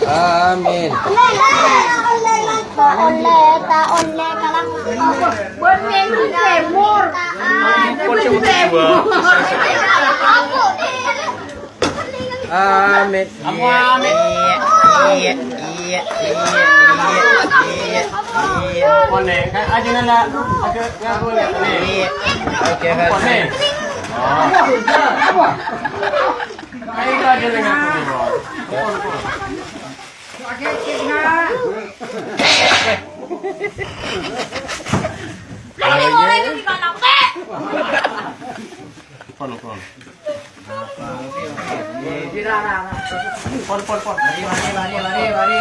Amin. Amin. Boleh, kan aja nala agak ngaku ni. Oke, kan. Boleh. Kayak aja dengan aku ni, bos. Pon. Pon. Mari.